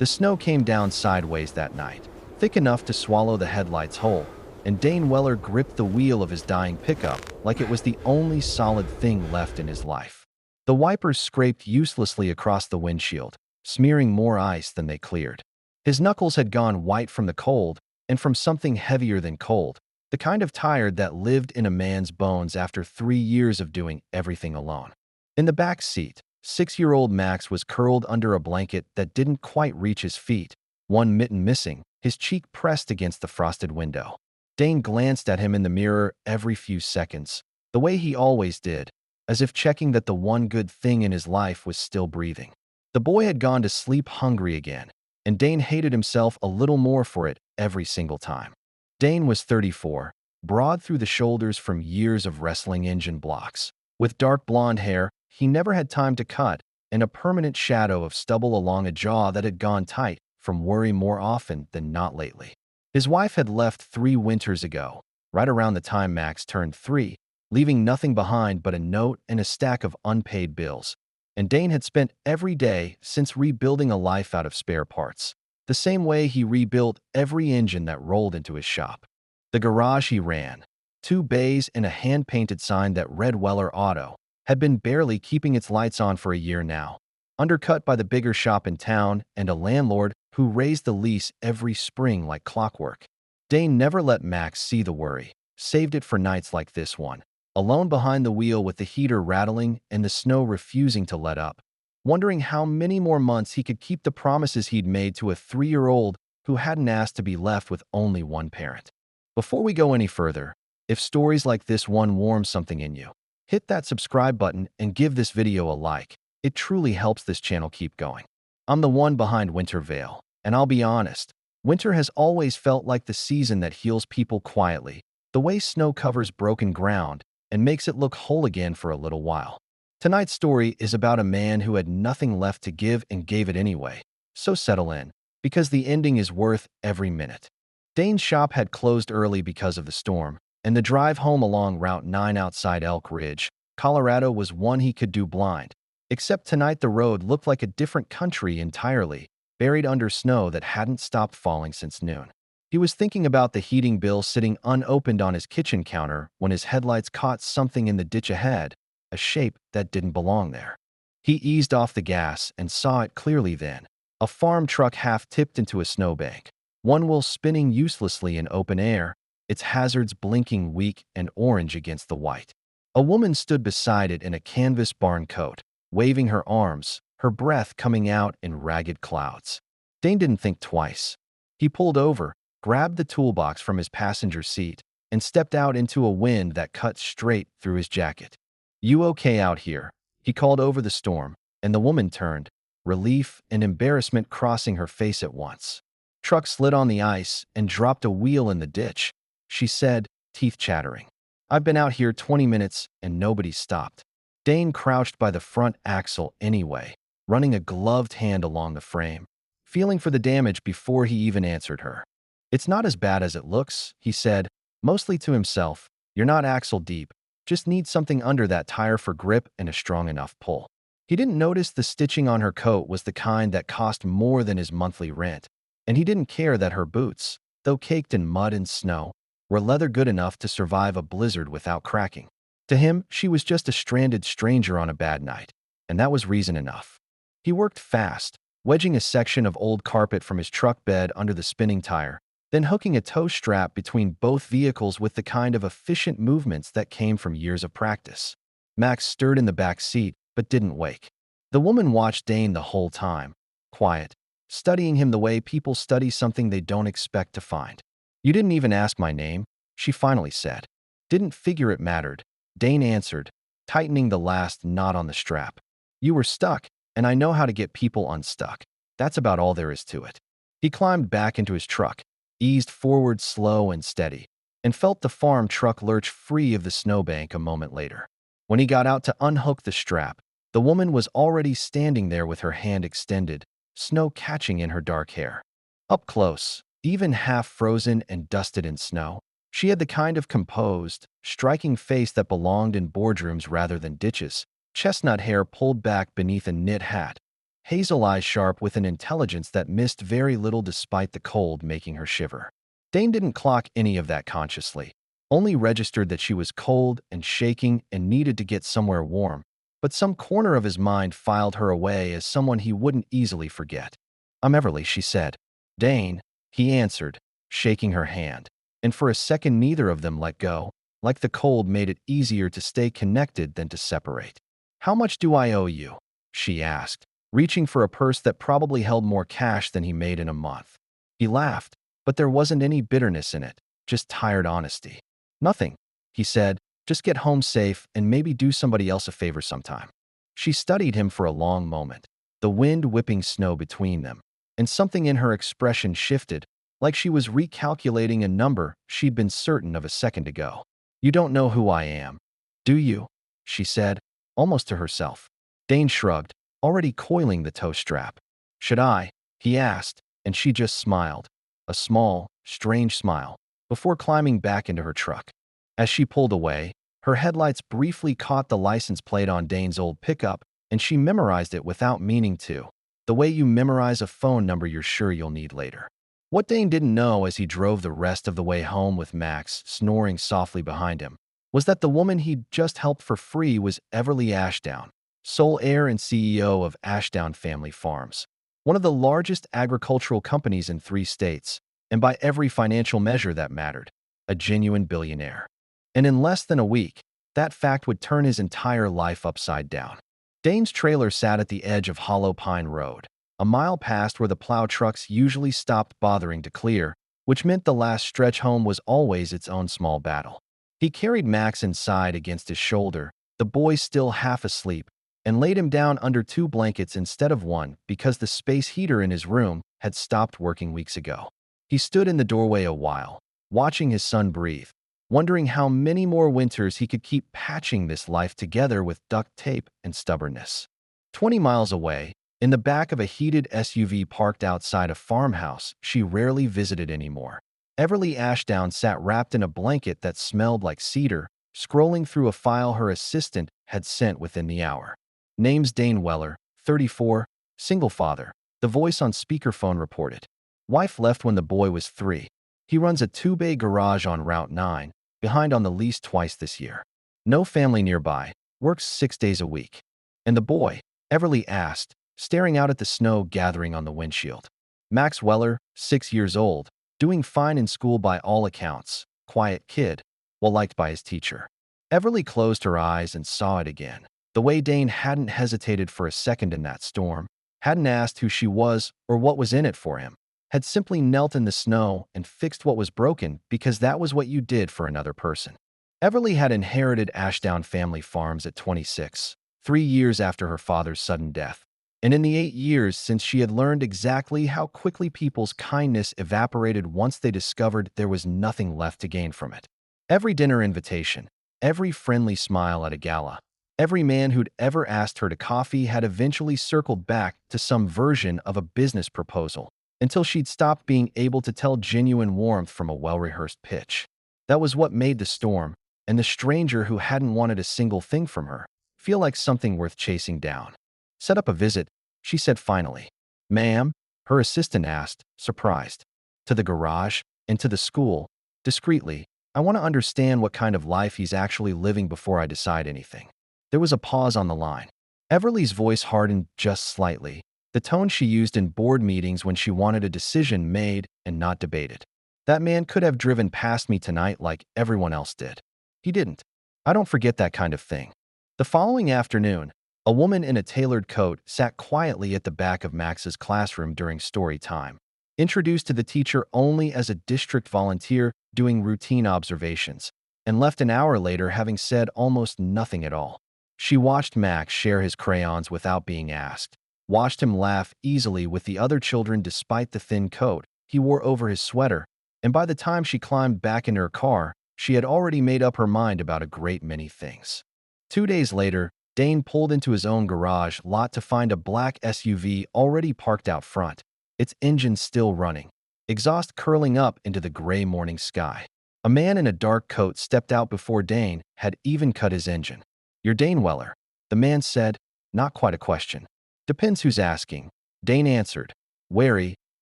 The snow came down sideways that night, thick enough to swallow the headlights whole, and Dane Weller gripped the wheel of his dying pickup like it was the only solid thing left in his life. The wipers scraped uselessly across the windshield, smearing more ice than they cleared. His knuckles had gone white from the cold, and from something heavier than cold, the kind of tired that lived in a man's bones after 3 years of doing everything alone. In the back seat, 6-year-old Max was curled under a blanket that didn't quite reach his feet, one mitten missing, his cheek pressed against the frosted window. Dane glanced at him in the mirror every few seconds, the way he always did, as if checking that the one good thing in his life was still breathing. The boy had gone to sleep hungry again, and Dane hated himself a little more for it every single time. Dane was 34, broad through the shoulders from years of wrestling engine blocks. With dark blonde hair he never had time to cut, and a permanent shadow of stubble along a jaw that had gone tight from worry more often than not lately. His wife had left 3 winters ago, right around the time Max turned 3, leaving nothing behind but a note and a stack of unpaid bills. And Dane had spent every day since rebuilding a life out of spare parts, the same way he rebuilt every engine that rolled into his shop. The garage he ran, 2 bays and a hand-painted sign that read Weller Auto, had been barely keeping its lights on for a year now, undercut by the bigger shop in town and a landlord who raised the lease every spring like clockwork. Dane never let Max see the worry, saved it for nights like this one, alone behind the wheel with the heater rattling and the snow refusing to let up, wondering how many more months he could keep the promises he'd made to a 3-year-old who hadn't asked to be left with only one parent. Before we go any further, if stories like this one warm something in you, hit that subscribe button and give this video a like. It truly helps this channel keep going. I'm the one behind Winter Veil, and I'll be honest, winter has always felt like the season that heals people quietly, the way snow covers broken ground and makes it look whole again for a little while. Tonight's story is about a man who had nothing left to give and gave it anyway, so settle in, because the ending is worth every minute. Dane's shop had closed early because of the storm, and the drive home along Route 9 outside Elk Ridge, Colorado was one he could do blind. Except tonight the road looked like a different country entirely, buried under snow that hadn't stopped falling since noon. He was thinking about the heating bill sitting unopened on his kitchen counter when his headlights caught something in the ditch ahead, a shape that didn't belong there. He eased off the gas and saw it clearly then, a farm truck half-tipped into a snowbank, one wheel spinning uselessly in open air, its hazards blinking weak and orange against the white. A woman stood beside it in a canvas barn coat, waving her arms, her breath coming out in ragged clouds. Dane didn't think twice. He pulled over, grabbed the toolbox from his passenger seat, and stepped out into a wind that cut straight through his jacket. "You okay out here?" he called over the storm, and the woman turned, relief and embarrassment crossing her face at once. Truck slid on the ice and dropped a wheel in the ditch, she said, teeth chattering. "I've been out here 20 minutes and nobody's stopped." Dane crouched by the front axle anyway, running a gloved hand along the frame, feeling for the damage before he even answered her. "It's not as bad as it looks," he said, mostly to himself. "You're not axle deep, just need something under that tire for grip and a strong enough pull." He didn't notice the stitching on her coat was the kind that cost more than his monthly rent, and he didn't care that her boots, though caked in mud and snow, were leather good enough to survive a blizzard without cracking. To him, she was just a stranded stranger on a bad night, and that was reason enough. He worked fast, wedging a section of old carpet from his truck bed under the spinning tire, then hooking a tow strap between both vehicles with the kind of efficient movements that came from years of practice. Max stirred in the back seat, but didn't wake. The woman watched Dane the whole time, quiet, studying him the way people study something they don't expect to find. "You didn't even ask my name," she finally said. "Didn't figure it mattered," Dane answered, tightening the last knot on the strap. "You were stuck, and I know how to get people unstuck. That's about all there is to it." He climbed back into his truck, eased forward slow and steady, and felt the farm truck lurch free of the snowbank a moment later. When he got out to unhook the strap, the woman was already standing there with her hand extended, snow catching in her dark hair. Up close, even half frozen and dusted in snow, she had the kind of composed, striking face that belonged in boardrooms rather than ditches, chestnut hair pulled back beneath a knit hat, hazel eyes sharp with an intelligence that missed very little despite the cold making her shiver. Dane didn't clock any of that consciously, only registered that she was cold and shaking and needed to get somewhere warm, but some corner of his mind filed her away as someone he wouldn't easily forget. "I'm Everly," she said. "Dane," he answered, shaking her hand, and for a second neither of them let go, like the cold made it easier to stay connected than to separate. "How much do I owe you?" she asked, reaching for a purse that probably held more cash than he made in a month. He laughed, but there wasn't any bitterness in it, just tired honesty. "Nothing," he said, "just get home safe and maybe do somebody else a favor sometime." She studied him for a long moment, the wind whipping snow between them, and something in her expression shifted, like she was recalculating a number she'd been certain of a second ago. "You don't know who I am, do you?" she said, almost to herself. Dane shrugged, already coiling the toe strap. "Should I?" he asked, and she just smiled, a small, strange smile, before climbing back into her truck. As she pulled away, her headlights briefly caught the license plate on Dane's old pickup, and she memorized it without meaning to, the way you memorize a phone number you're sure you'll need later. What Dane didn't know as he drove the rest of the way home with Max snoring softly behind him was that the woman he'd just helped for free was Everly Ashdown, sole heir and CEO of Ashdown Family Farms, one of the largest agricultural companies in 3 states, and by every financial measure that mattered, a genuine billionaire. And in less than a week, that fact would turn his entire life upside down. Dane's trailer sat at the edge of Hollow Pine Road, a mile past where the plow trucks usually stopped bothering to clear, which meant the last stretch home was always its own small battle. He carried Max inside against his shoulder, the boy still half asleep, and laid him down under 2 blankets instead of 1 because the space heater in his room had stopped working weeks ago. He stood in the doorway a while, watching his son breathe, wondering how many more winters he could keep patching this life together with duct tape and stubbornness. 20 miles away, in the back of a heated SUV parked outside a farmhouse she rarely visited anymore, Everly Ashdown sat wrapped in a blanket that smelled like cedar, scrolling through a file her assistant had sent within the hour. "Name's Dane Weller, 34, single father," the voice on speakerphone reported. "Wife left when the boy was 3. He runs a 2-bay garage on Route 9, behind on the lease twice this year. No family nearby, works 6 days a week." "And the boy?" Everly asked, staring out at the snow gathering on the windshield. "Max Weller, 6 years old, doing fine in school by all accounts, quiet kid, well liked by his teacher." Everly closed her eyes and saw it again. The way Dane hadn't hesitated for a second in that storm, hadn't asked who she was or what was in it for him, had simply knelt in the snow and fixed what was broken because that was what you did for another person. Everly had inherited Ashdown Family Farms at 26, 3 years after her father's sudden death. And in the 8 years since she had learned exactly how quickly people's kindness evaporated once they discovered there was nothing left to gain from it. Every dinner invitation, every friendly smile at a gala, every man who'd ever asked her to coffee had eventually circled back to some version of a business proposal, until she'd stopped being able to tell genuine warmth from a well-rehearsed pitch. That was what made the storm, and the stranger who hadn't wanted a single thing from her, feel like something worth chasing down. "Set up a visit," she said finally. "Ma'am?" her assistant asked, surprised. "To the garage, and to the school, discreetly. I want to understand what kind of life he's actually living before I decide anything." There was a pause on the line. Everly's voice hardened just slightly, the tone she used in board meetings when she wanted a decision made and not debated. "That man could have driven past me tonight like everyone else did. He didn't. I don't forget that kind of thing." The following afternoon, a woman in a tailored coat sat quietly at the back of Max's classroom during story time, introduced to the teacher only as a district volunteer doing routine observations, and left an hour later having said almost nothing at all. She watched Max share his crayons without being asked, watched him laugh easily with the other children despite the thin coat he wore over his sweater, and by the time she climbed back in her car, she had already made up her mind about a great many things. 2 days later, Dane pulled into his own garage lot to find a black SUV already parked out front, its engine still running, exhaust curling up into the gray morning sky. A man in a dark coat stepped out before Dane had even cut his engine. "You're Dane Weller," the man said, not quite a question. Depends who's asking, Dane answered, wary,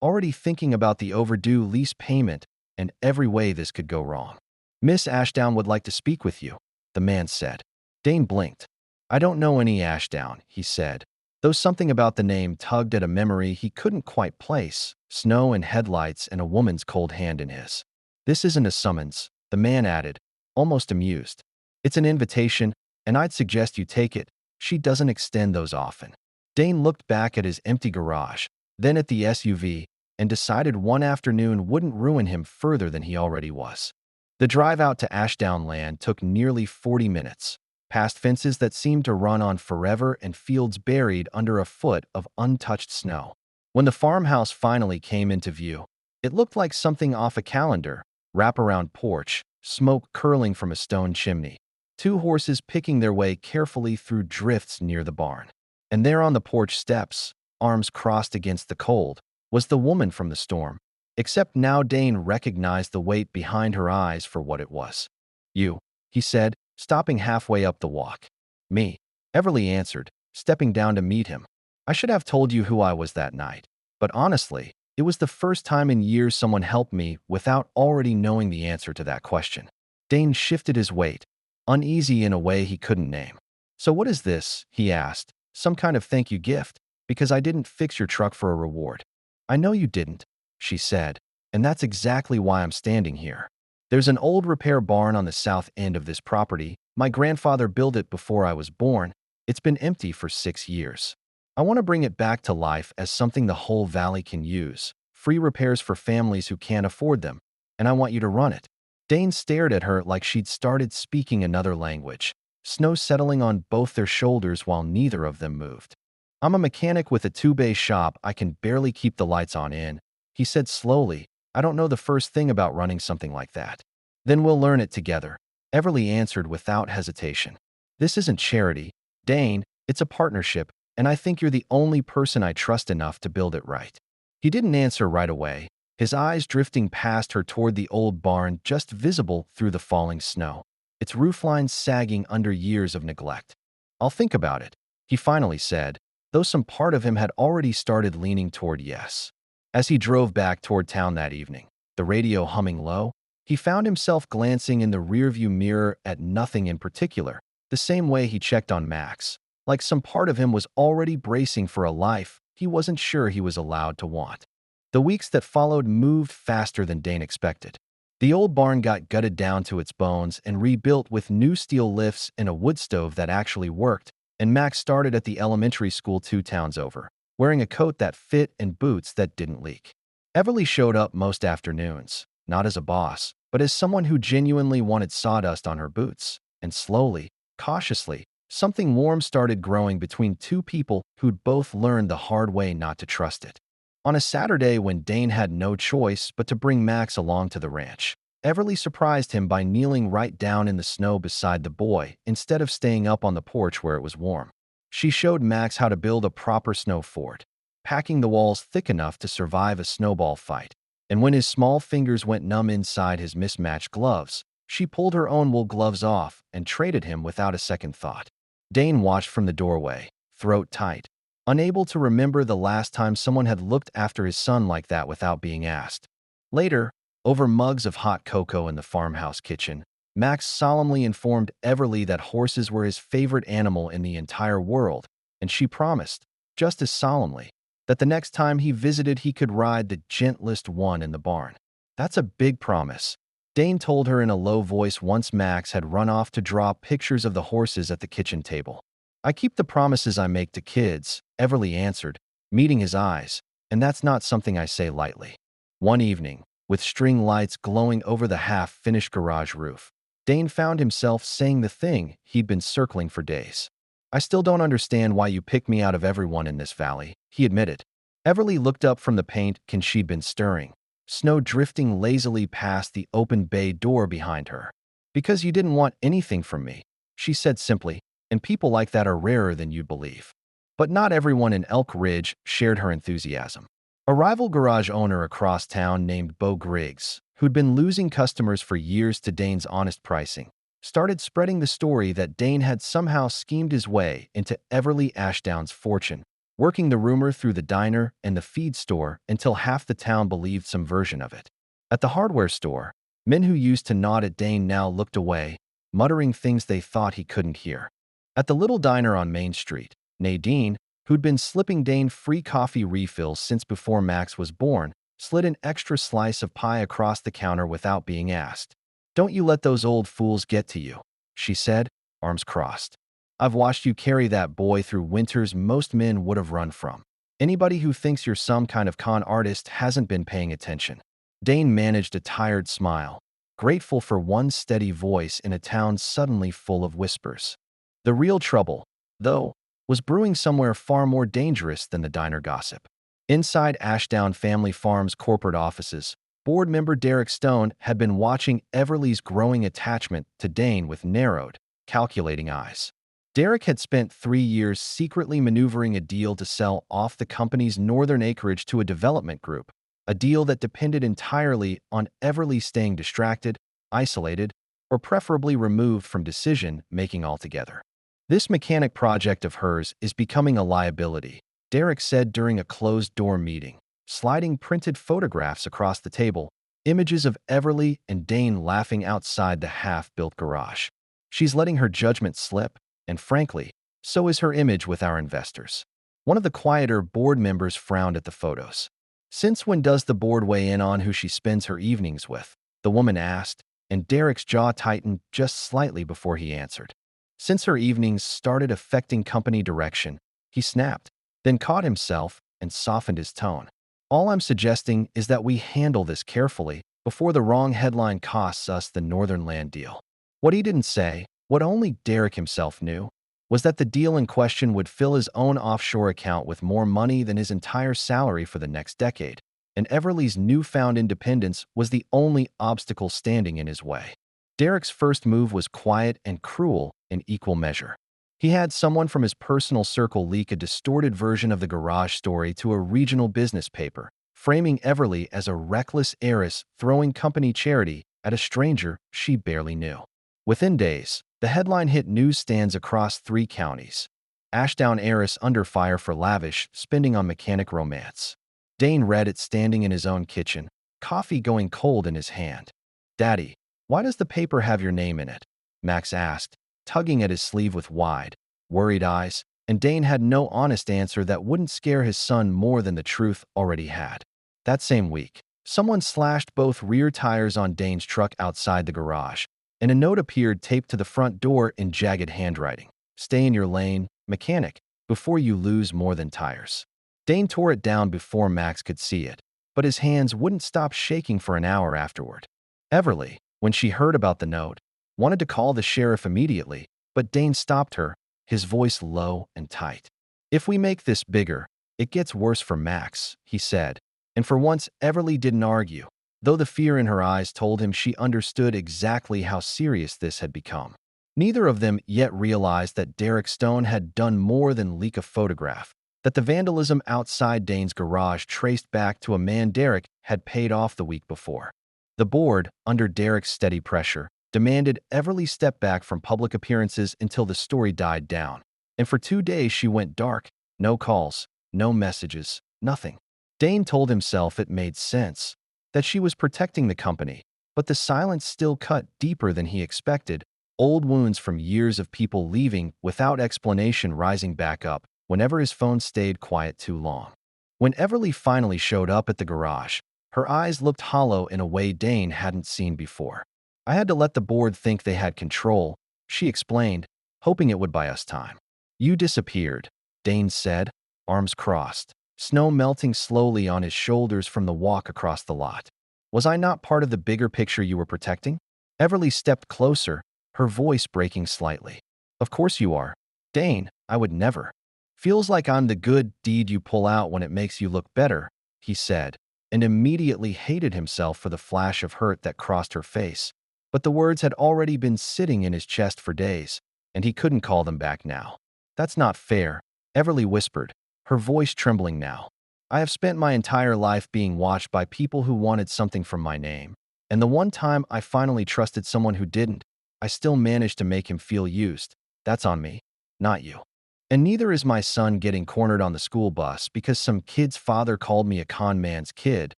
already thinking about the overdue lease payment and every way this could go wrong. Miss Ashdown would like to speak with you, the man said. Dane blinked. I don't know any Ashdown, he said, though something about the name tugged at a memory he couldn't quite place, snow and headlights and a woman's cold hand in his. This isn't a summons, the man added, almost amused. It's an invitation, and I'd suggest you take it. She doesn't extend those often. Dane looked back at his empty garage, then at the SUV, and decided one afternoon wouldn't ruin him further than he already was. The drive out to Ashdown Land took nearly 40 minutes, past fences that seemed to run on forever and fields buried under a foot of untouched snow. When the farmhouse finally came into view, it looked like something off a calendar, wraparound porch, smoke curling from a stone chimney, two horses picking their way carefully through drifts near the barn. And there on the porch steps, arms crossed against the cold, was the woman from the storm, except now Dane recognized the weight behind her eyes for what it was. You, he said, stopping halfway up the walk. Me, Everly answered, stepping down to meet him. I should have told you who I was that night, but honestly, it was the first time in years someone helped me without already knowing the answer to that question. Dane shifted his weight, uneasy in a way he couldn't name. So what is this? He asked. Some kind of thank you gift, because I didn't fix your truck for a reward. I know you didn't, she said, and that's exactly why I'm standing here. There's an old repair barn on the south end of this property. My grandfather built it before I was born. It's been empty for 6 years. I want to bring it back to life as something the whole valley can use. Free repairs for families who can't afford them, and I want you to run it. Dane stared at her like she'd started speaking another language, snow settling on both their shoulders while neither of them moved. I'm a mechanic with a 2-bay shop. I can barely keep the lights on in, he said slowly. I don't know the first thing about running something like that. Then we'll learn it together, Everly answered without hesitation. This isn't charity, Dane, it's a partnership, and I think you're the only person I trust enough to build it right. He didn't answer right away, his eyes drifting past her toward the old barn just visible through the falling snow, its roofline sagging under years of neglect. I'll think about it, he finally said, though some part of him had already started leaning toward yes. As he drove back toward town that evening, the radio humming low, he found himself glancing in the rearview mirror at nothing in particular, the same way he checked on Max, like some part of him was already bracing for a life he wasn't sure he was allowed to want. The weeks that followed moved faster than Dane expected. The old barn got gutted down to its bones and rebuilt with new steel lifts and a wood stove that actually worked, and Max started at the elementary school 2 towns over, wearing a coat that fit and boots that didn't leak. Everly showed up most afternoons, not as a boss, but as someone who genuinely wanted sawdust on her boots, and slowly, cautiously, something warm started growing between two people who'd both learned the hard way not to trust it. On a Saturday when Dane had no choice but to bring Max along to the ranch, Everly surprised him by kneeling right down in the snow beside the boy instead of staying up on the porch where it was warm. She showed Max how to build a proper snow fort, packing the walls thick enough to survive a snowball fight. And when his small fingers went numb inside his mismatched gloves, she pulled her own wool gloves off and traded him without a second thought. Dane watched from the doorway, throat tight, unable to remember the last time someone had looked after his son like that without being asked. Later, over mugs of hot cocoa in the farmhouse kitchen, Max solemnly informed Everly that horses were his favorite animal in the entire world, and she promised, just as solemnly, that the next time he visited he could ride the gentlest one in the barn. That's a big promise, Dane told her in a low voice once Max had run off to draw pictures of the horses at the kitchen table. I keep the promises I make to kids, Everly answered, meeting his eyes, and that's not something I say lightly. One evening, with string lights glowing over the half-finished garage roof, Dane found himself saying the thing he'd been circling for days. I still don't understand why you picked me out of everyone in this valley, he admitted. Everly looked up from the paint can she'd been stirring, snow drifting lazily past the open bay door behind her. Because you didn't want anything from me, she said simply, and people like that are rarer than you'd believe. But not everyone in Elk Ridge shared her enthusiasm. A rival garage owner across town named Bo Griggs, who'd been losing customers for years to Dane's honest pricing, started spreading the story that Dane had somehow schemed his way into Everly Ashdown's fortune, working the rumor through the diner and the feed store until half the town believed some version of it. At the hardware store, men who used to nod at Dane now looked away, muttering things they thought he couldn't hear. At the little diner on Main Street, Nadine, who'd been slipping Dane free coffee refills since before Max was born, slid an extra slice of pie across the counter without being asked. "Don't you let those old fools get to you," she said, arms crossed. "I've watched you carry that boy through winters most men would have run from. Anybody who thinks you're some kind of con artist hasn't been paying attention." Dane managed a tired smile, grateful for one steady voice in a town suddenly full of whispers. The real trouble, though, was brewing somewhere far more dangerous than the diner gossip. Inside Ashdown Family Farms corporate offices, board member Derek Stone had been watching Everly's growing attachment to Dane with narrowed, calculating eyes. Derek had spent 3 years secretly maneuvering a deal to sell off the company's northern acreage to a development group, a deal that depended entirely on Everly staying distracted, isolated, or preferably removed from decision-making altogether. "This mechanic project of hers is becoming a liability," Derek said during a closed-door meeting, sliding printed photographs across the table, images of Everly and Dane laughing outside the half-built garage. "She's letting her judgment slip, and frankly, so is her image with our investors." One of the quieter board members frowned at the photos. "Since when does the board weigh in on who she spends her evenings with?" the woman asked, and Derek's jaw tightened just slightly before he answered. "Since her evenings started affecting company direction," he snapped, then caught himself and softened his tone. "All I'm suggesting is that we handle this carefully before the wrong headline costs us the Northern Land deal." What he didn't say, what only Derek himself knew, was that the deal in question would fill his own offshore account with more money than his entire salary for the next decade, and Everly's newfound independence was the only obstacle standing in his way. Derek's first move was quiet and cruel in equal measure. He had someone from his personal circle leak a distorted version of the garage story to a regional business paper, framing Everly as a reckless heiress throwing company charity at a stranger she barely knew. Within days, the headline hit newsstands across 3 counties. "Ashdown heiress under fire for lavish spending on mechanic romance." Dane read it standing in his own kitchen, coffee going cold in his hand. "Daddy, why does the paper have your name in it?" Max asked, tugging at his sleeve with wide, worried eyes, and Dane had no honest answer that wouldn't scare his son more than the truth already had. That same week, someone slashed both rear tires on Dane's truck outside the garage, and a note appeared taped to the front door in jagged handwriting. "Stay in your lane, mechanic, before you lose more than tires." Dane tore it down before Max could see it, but his hands wouldn't stop shaking for an hour afterward. Everly, when she heard about the note, wanted to call the sheriff immediately, but Dane stopped her, his voice low and tight. "If we make this bigger, it gets worse for Max," he said, and for once Everly didn't argue, though the fear in her eyes told him she understood exactly how serious this had become. Neither of them yet realized that Derek Stone had done more than leak a photograph, that the vandalism outside Dane's garage traced back to a man Derek had paid off the week before. The board, under Derek's steady pressure, demanded Everly step back from public appearances until the story died down, and for 2 days she went dark, no calls, no messages, nothing. Dane told himself it made sense, that she was protecting the company, but the silence still cut deeper than he expected, old wounds from years of people leaving without explanation rising back up whenever his phone stayed quiet too long. When Everly finally showed up at the garage, her eyes looked hollow in a way Dane hadn't seen before. "I had to let the board think they had control," she explained, hoping it would buy us time. "You disappeared," Dane said, arms crossed, snow melting slowly on his shoulders from the walk across the lot. "Was I not part of the bigger picture you were protecting?" Everly stepped closer, her voice breaking slightly. "Of course you are. Dane, I would never." "Feels like I'm the good deed you pull out when it makes you look better," he said, and immediately hated himself for the flash of hurt that crossed her face. But the words had already been sitting in his chest for days, and he couldn't call them back now. "That's not fair," Everly whispered, her voice trembling now. "I have spent my entire life being watched by people who wanted something from my name, and the one time I finally trusted someone who didn't, I still managed to make him feel used. That's on me, not you." And neither is my son getting cornered on the school bus because some kid's father called me a con man's kid.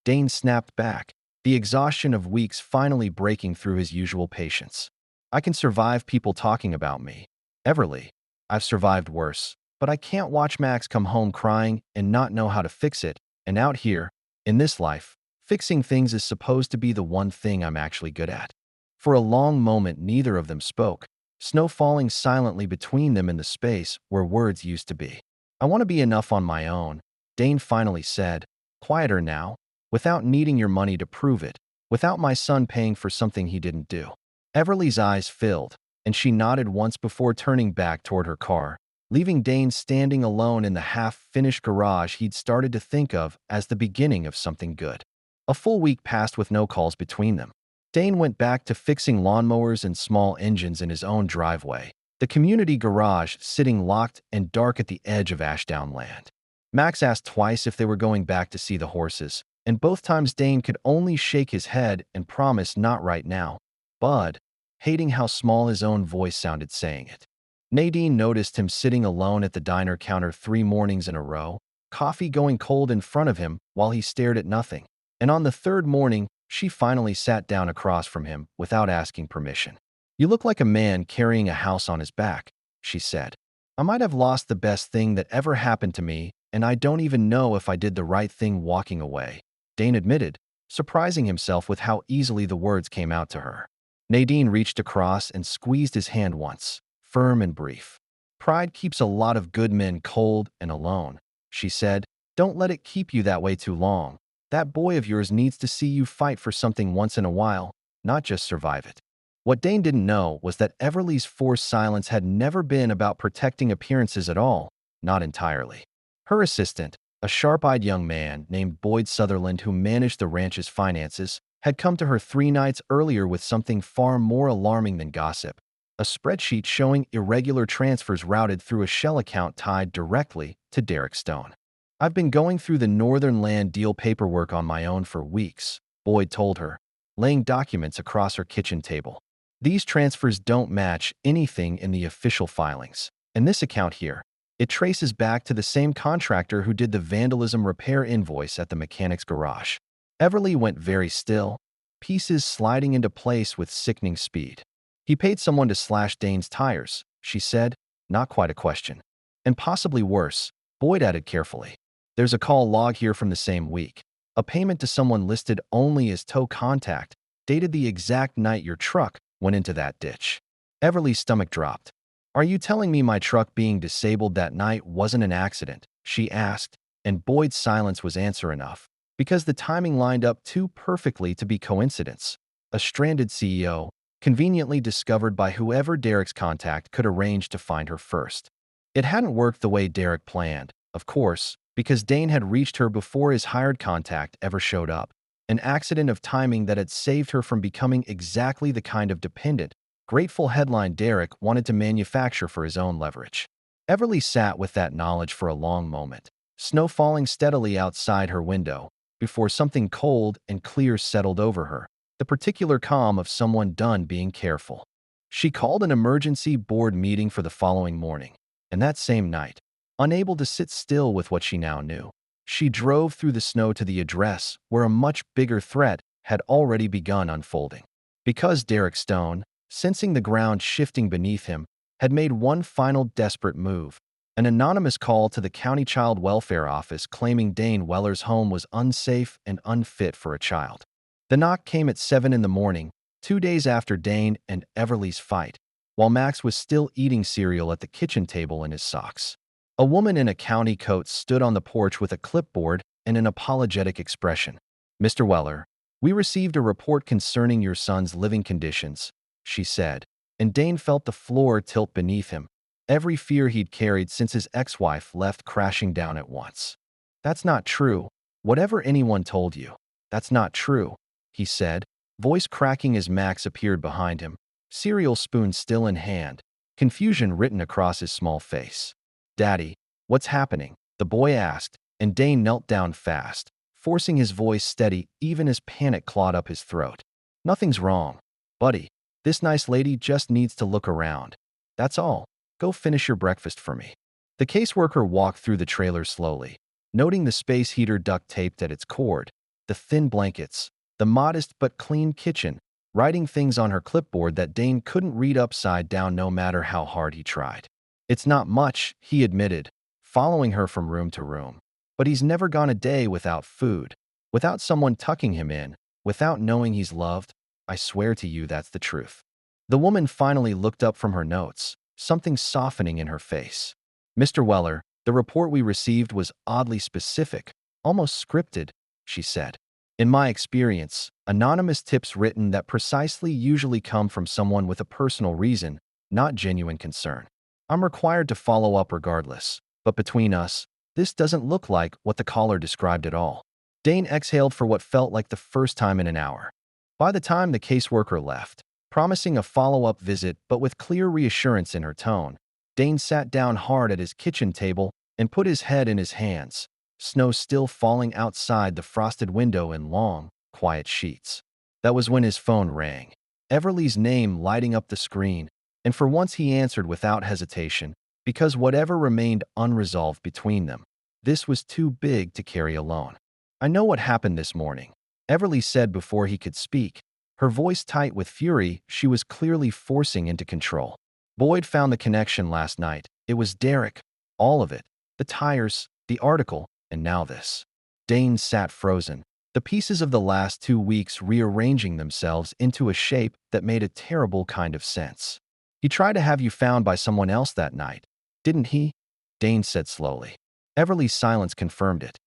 Dane snapped back, the exhaustion of weeks finally breaking through his usual patience. I can survive people talking about me. Everly, I've survived worse, but I can't watch Max come home crying and not know how to fix it. And out here, in this life, fixing things is supposed to be the one thing I'm actually good at. For a long moment, neither of them spoke, snow falling silently between them in the space where words used to be. I want to be enough on my own, Dane finally said, quieter now, without needing your money to prove it, without my son paying for something he didn't do. Everly's eyes filled, and she nodded once before turning back toward her car, leaving Dane standing alone in the half-finished garage he'd started to think of as the beginning of something good. A full week passed with no calls between them. Dane went back to fixing lawnmowers and small engines in his own driveway, the community garage sitting locked and dark at the edge of Ashdown land. Max asked twice if they were going back to see the horses, and both times Dane could only shake his head and promise not right now. Bud, hating how small his own voice sounded saying it. Nadine noticed him sitting alone at the diner counter 3 mornings in a row, coffee going cold in front of him while he stared at nothing. And on the 3rd morning, she finally sat down across from him without asking permission. You look like a man carrying a house on his back, she said. I might have lost the best thing that ever happened to me, and I don't even know if I did the right thing walking away, Dane admitted, surprising himself with how easily the words came out to her. Nadine reached across and squeezed his hand once, firm and brief. Pride keeps a lot of good men cold and alone, she said. Don't let it keep you that way too long. That boy of yours needs to see you fight for something once in a while, not just survive it. What Dane didn't know was that Everly's forced silence had never been about protecting appearances at all, not entirely. Her assistant, a sharp-eyed young man named Boyd Sutherland who managed the ranch's finances, had come to her 3 nights earlier with something far more alarming than gossip, a spreadsheet showing irregular transfers routed through a shell account tied directly to Derek Stone. I've been going through the Northern Land deal paperwork on my own for weeks, Boyd told her, laying documents across her kitchen table. These transfers don't match anything in the official filings. And this account here, it traces back to the same contractor who did the vandalism repair invoice at the mechanic's garage. Everly went very still, pieces sliding into place with sickening speed. He paid someone to slash Dane's tires, she said, not quite a question. And possibly worse, Boyd added carefully. There's a call log here from the same week. A payment to someone listed only as tow contact, dated the exact night your truck went into that ditch. Everly's stomach dropped. Are you telling me my truck being disabled that night wasn't an accident? She asked, and Boyd's silence was answer enough, because the timing lined up too perfectly to be coincidence. A stranded CEO, conveniently discovered by whoever Derek's contact could arrange to find her first. It hadn't worked the way Derek planned, of course, because Dane had reached her before his hired contact ever showed up, an accident of timing that had saved her from becoming exactly the kind of dependent, grateful headline Derek wanted to manufacture for his own leverage. Everly sat with that knowledge for a long moment, snow falling steadily outside her window, before something cold and clear settled over her, the particular calm of someone done being careful. She called an emergency board meeting for the following morning, and that same night, unable to sit still with what she now knew, she drove through the snow to the address where a much bigger threat had already begun unfolding. Because Derek Stone, sensing the ground shifting beneath him, had made one final desperate move, an anonymous call to the county child welfare office claiming Dane Weller's home was unsafe and unfit for a child. The knock came at 7 in the morning, 2 days after Dane and Everly's fight, while Max was still eating cereal at the kitchen table in his socks. A woman in a county coat stood on the porch with a clipboard and an apologetic expression. Mr. Weller, we received a report concerning your son's living conditions, she said, and Dane felt the floor tilt beneath him, every fear he'd carried since his ex-wife left crashing down at once. That's not true. Whatever anyone told you, that's not true, he said, voice cracking as Max appeared behind him, cereal spoon still in hand, confusion written across his small face. Daddy, what's happening? The boy asked, and Dane knelt down fast, forcing his voice steady even as panic clawed up his throat. Nothing's wrong, buddy. This nice lady just needs to look around. That's all. Go finish your breakfast for me. The caseworker walked through the trailer slowly, noting the space heater duct taped at its cord, the thin blankets, the modest but clean kitchen, writing things on her clipboard that Dane couldn't read upside down no matter how hard he tried. It's not much, he admitted, following her from room to room. But he's never gone a day without food, without someone tucking him in, without knowing he's loved. I swear to you that's the truth. The woman finally looked up from her notes, something softening in her face. Mr. Weller, the report we received was oddly specific, almost scripted, she said. In my experience, anonymous tips written that precisely usually come from someone with a personal reason, not genuine concern. I'm required to follow up regardless, but between us, this doesn't look like what the caller described at all. Dane exhaled for what felt like the first time in an hour. By the time the caseworker left, promising a follow-up visit but with clear reassurance in her tone, Dane sat down hard at his kitchen table and put his head in his hands, snow still falling outside the frosted window in long, quiet sheets. That was when his phone rang, Everly's name lighting up the screen, and for once he answered without hesitation, because whatever remained unresolved between them, this was too big to carry alone. I know what happened this morning, Everly said before he could speak, her voice tight with fury she was clearly forcing into control. Boyd found the connection last night. It was Derek, all of it, the tires, the article, and now this. Dane sat frozen, the pieces of the last 2 weeks rearranging themselves into a shape that made a terrible kind of sense. He tried to have you found by someone else that night, didn't he? Dane said slowly. Everly's silence confirmed it.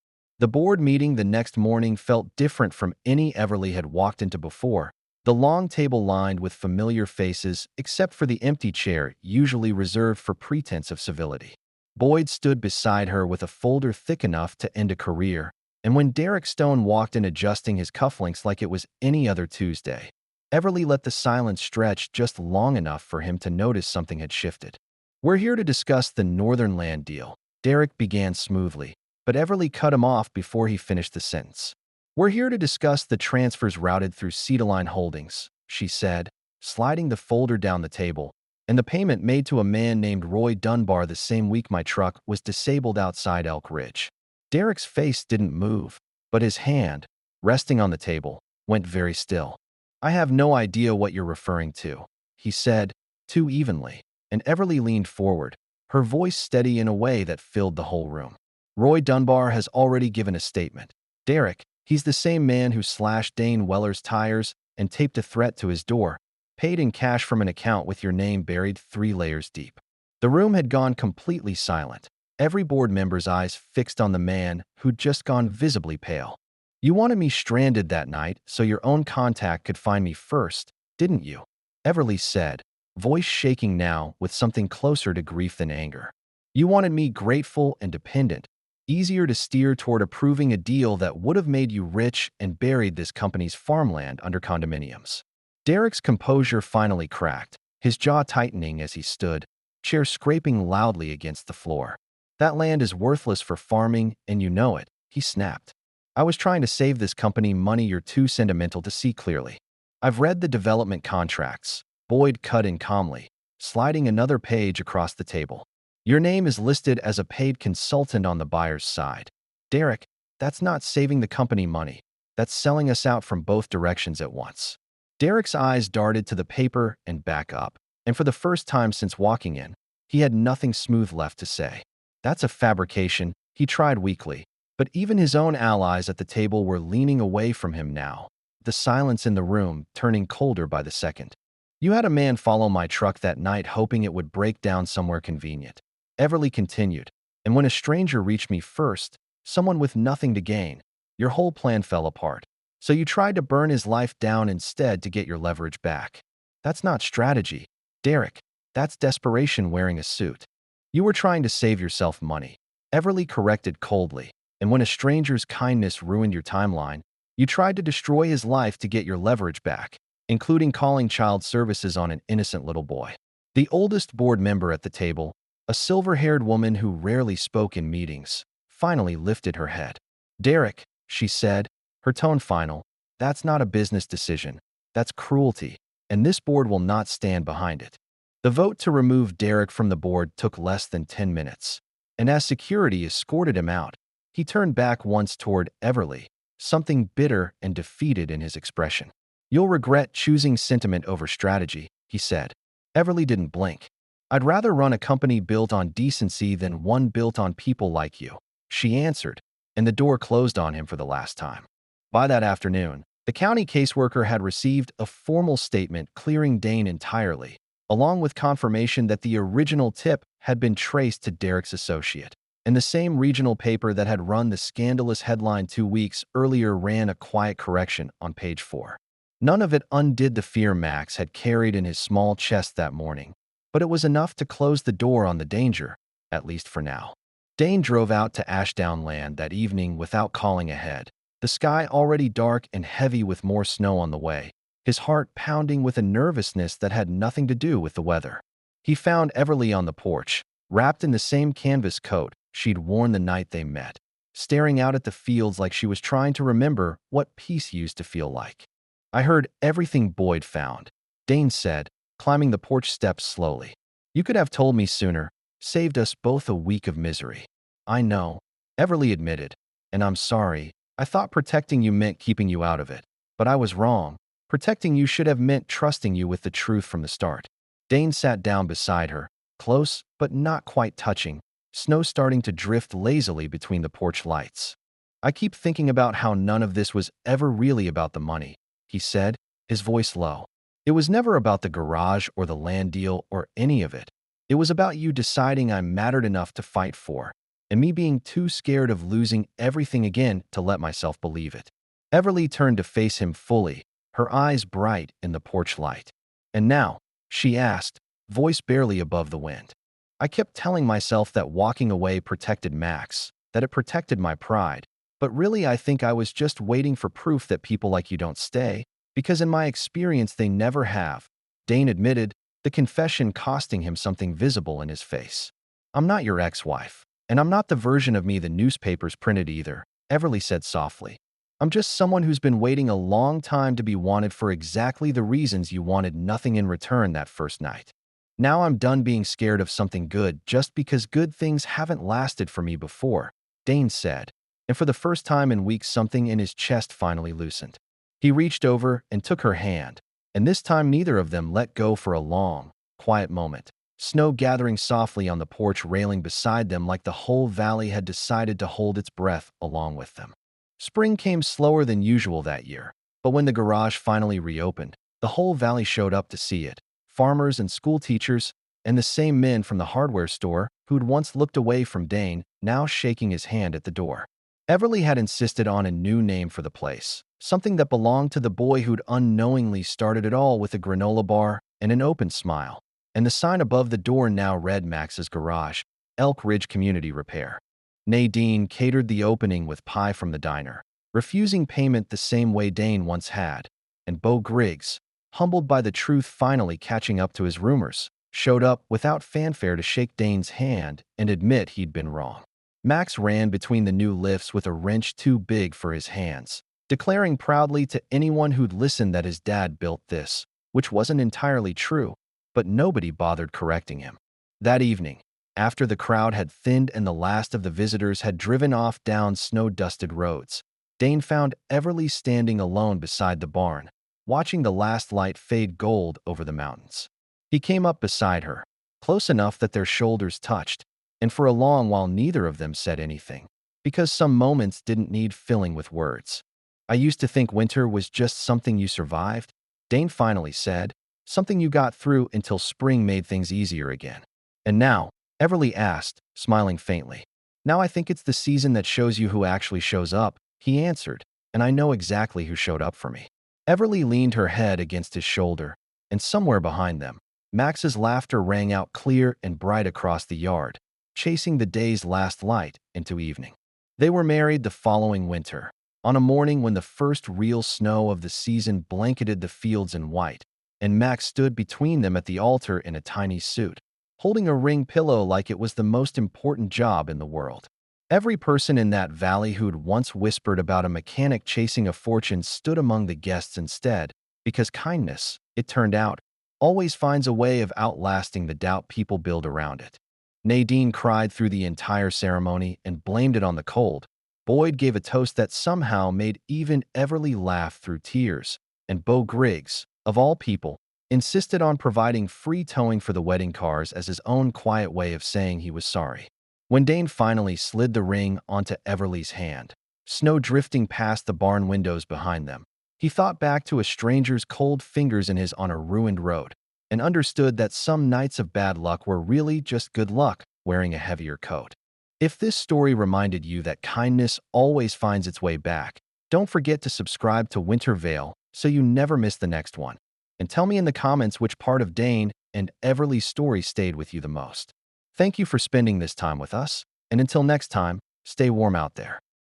The board meeting the next morning felt different from any Everly had walked into before, the long table lined with familiar faces except for the empty chair usually reserved for pretense of civility. Boyd stood beside her with a folder thick enough to end a career, and when Derek Stone walked in adjusting his cufflinks like it was any other Tuesday, Everly let the silence stretch just long enough for him to notice something had shifted. We're here to discuss the Northern Land deal, Derek began smoothly, but Everly cut him off before he finished the sentence. We're here to discuss the transfers routed through Cedaline Holdings, she said, sliding the folder down the table, and the payment made to a man named Roy Dunbar the same week my truck was disabled outside Elk Ridge. Derek's face didn't move, but his hand, resting on the table, went very still. I have no idea what you're referring to, he said, too evenly, and Everly leaned forward, her voice steady in a way that filled the whole room. Roy Dunbar has already given a statement. Derek, he's the same man who slashed Dane Weller's tires and taped a threat to his door, paid in cash from an account with your name buried 3 layers deep. The room had gone completely silent, every board member's eyes fixed on the man who'd just gone visibly pale. You wanted me stranded that night so your own contact could find me first, didn't you? Everly said, voice shaking now with something closer to grief than anger. You wanted me grateful and dependent, easier to steer toward approving a deal that would have made you rich and buried this company's farmland under condominiums. Derek's composure finally cracked, his jaw tightening as he stood, chair scraping loudly against the floor. That land is worthless for farming, and you know it, he snapped. I was trying to save this company money you're too sentimental to see clearly. I've read the development contracts, Boyd cut in calmly, sliding another page across the table. Your name is listed as a paid consultant on the buyer's side. Derek, that's not saving the company money. That's selling us out from both directions at once. Derek's eyes darted to the paper and back up, and for the first time since walking in, he had nothing smooth left to say. That's a fabrication, he tried weakly, but even his own allies at the table were leaning away from him now, the silence in the room turning colder by the second. You had a man follow my truck that night hoping it would break down somewhere convenient. Everly continued, and when a stranger reached me first, someone with nothing to gain, your whole plan fell apart. So you tried to burn his life down instead to get your leverage back. That's not strategy, Derek. That's desperation wearing a suit. You were trying to save yourself money, Everly corrected coldly, and when a stranger's kindness ruined your timeline, you tried to destroy his life to get your leverage back, including calling child services on an innocent little boy. The oldest board member at the table, a silver-haired woman who rarely spoke in meetings, finally lifted her head. Derek, she said, her tone final, that's not a business decision. That's cruelty, and this board will not stand behind it. The vote to remove Derek from the board took less than 10 minutes. And as security escorted him out, he turned back once toward Everly, something bitter and defeated in his expression. "You'll regret choosing sentiment over strategy," he said. Everly didn't blink. "I'd rather run a company built on decency than one built on people like you," she answered, and the door closed on him for the last time. By that afternoon, the county caseworker had received a formal statement clearing Dane entirely, along with confirmation that the original tip had been traced to Derek's associate. And the same regional paper that had run the scandalous headline 2 weeks earlier ran a quiet correction on page 4. None of it undid the fear Max had carried in his small chest that morning, but it was enough to close the door on the danger, at least for now. Dane drove out to Ashdownland that evening without calling ahead, the sky already dark and heavy with more snow on the way, his heart pounding with a nervousness that had nothing to do with the weather. He found Everly on the porch, wrapped in the same canvas coat she'd worn the night they met, staring out at the fields like she was trying to remember what peace used to feel like. "I heard everything Boyd found," Dane said, climbing the porch steps slowly. "You could have told me sooner, saved us both a week of misery." "I know," Everly admitted, "and I'm sorry. I thought protecting you meant keeping you out of it. But I was wrong. Protecting you should have meant trusting you with the truth from the start." Dane sat down beside her, close but not quite touching, snow starting to drift lazily between the porch lights. "I keep thinking about how none of this was ever really about the money," he said, his voice low. "It was never about the garage or the land deal or any of it. It was about you deciding I mattered enough to fight for, and me being too scared of losing everything again to let myself believe it." Everly turned to face him fully, her eyes bright in the porch light. "And now?" she asked, voice barely above the wind. "I kept telling myself that walking away protected Max, that it protected my pride. But really I think I was just waiting for proof that people like you don't stay, because in my experience they never have," Dane admitted, the confession costing him something visible in his face. "I'm not your ex-wife, and I'm not the version of me the newspapers printed either," Everly said softly. "I'm just someone who's been waiting a long time to be wanted for exactly the reasons you wanted nothing in return that first night. Now I'm done being scared of something good just because good things haven't lasted for me before," Dane said, and for the first time in weeks something in his chest finally loosened. He reached over and took her hand, and this time neither of them let go for a long, quiet moment, snow gathering softly on the porch railing beside them like the whole valley had decided to hold its breath along with them. Spring came slower than usual that year, but when the garage finally reopened, the whole valley showed up to see it. Farmers and school teachers, and the same men from the hardware store who'd once looked away from Dane, now shaking his hand at the door. Everly had insisted on a new name for the place, something that belonged to the boy who'd unknowingly started it all with a granola bar and an open smile. And the sign above the door now read Max's Garage, Elk Ridge Community Repair. Nadine catered the opening with pie from the diner, refusing payment the same way Dane once had, and Beau Griggs, humbled by the truth finally catching up to his rumors, showed up without fanfare to shake Dane's hand and admit he'd been wrong. Max ran between the new lifts with a wrench too big for his hands, declaring proudly to anyone who'd listened that his dad built this, which wasn't entirely true, but nobody bothered correcting him. That evening, after the crowd had thinned and the last of the visitors had driven off down snow-dusted roads, Dane found Everly standing alone beside the barn, watching the last light fade gold over the mountains. He came up beside her, close enough that their shoulders touched, and for a long while neither of them said anything, because some moments didn't need filling with words. "I used to think winter was just something you survived," Dane finally said, "something you got through until spring made things easier again. And now," Everly asked, smiling faintly. "Now I think it's the season that shows you who actually shows up," he answered, "and I know exactly who showed up for me." Everly leaned her head against his shoulder, and somewhere behind them, Max's laughter rang out clear and bright across the yard, chasing the day's last light into evening. They were married the following winter, on a morning when the first real snow of the season blanketed the fields in white, and Max stood between them at the altar in a tiny suit, holding a ring pillow like it was the most important job in the world. Every person in that valley who'd once whispered about a mechanic chasing a fortune stood among the guests instead, because kindness, it turned out, always finds a way of outlasting the doubt people build around it. Nadine cried through the entire ceremony and blamed it on the cold. Boyd gave a toast that somehow made even Everly laugh through tears, and Beau Griggs, of all people, insisted on providing free towing for the wedding cars as his own quiet way of saying he was sorry. When Dane finally slid the ring onto Everly's hand, snow drifting past the barn windows behind them, he thought back to a stranger's cold fingers in his on a ruined road, and understood that some nights of bad luck were really just good luck wearing a heavier coat. If this story reminded you that kindness always finds its way back, don't forget to subscribe to Winter Vale so you never miss the next one. And tell me in the comments which part of Dane and Everly's story stayed with you the most. Thank you for spending this time with us, and until next time, stay warm out there.